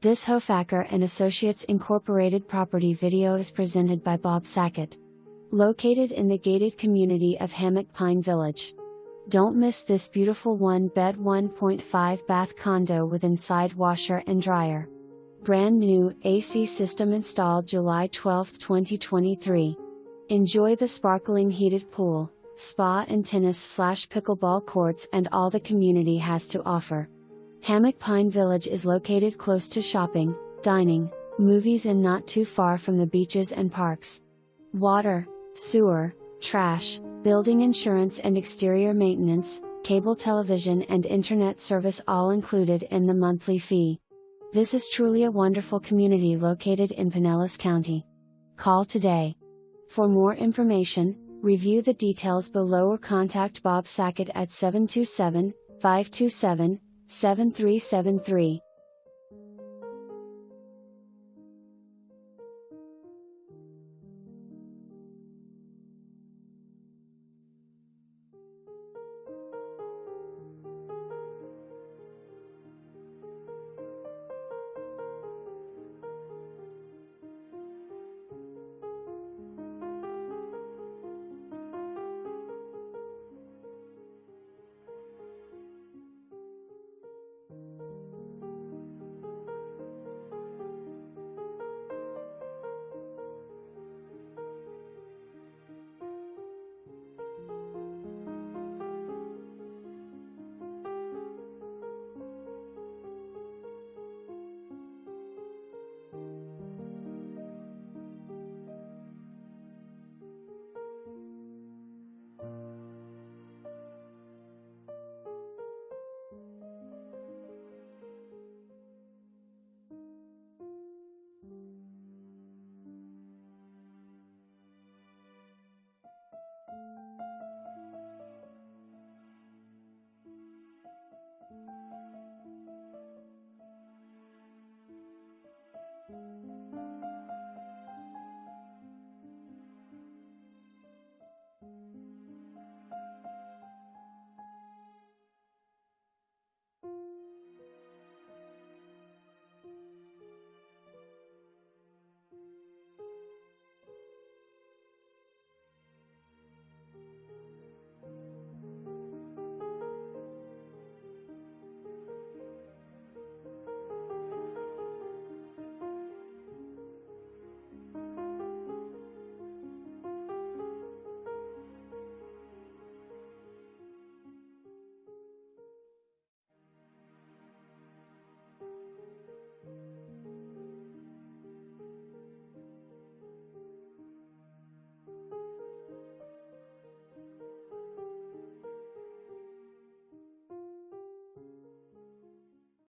This Hofacker Associates Incorporated property video is presented by Bob Sackett. Located in the gated community of Hammock Pine Village. Don't miss this beautiful 1-bed 1.5 bath condo with inside washer and dryer. Brand new AC system installed July 12, 2023. Enjoy the sparkling heated pool, spa and tennis/pickleball courts and all the community has to offer. Hammock Pine Village is located close to shopping, dining, movies and not too far from the beaches and parks. Water, sewer, trash, building insurance and exterior maintenance, cable television and internet service all included in the monthly fee. This is truly a wonderful community located in Pinellas County. Call today. For more information, review the details below or contact Bob Sackett at 727-527-7373.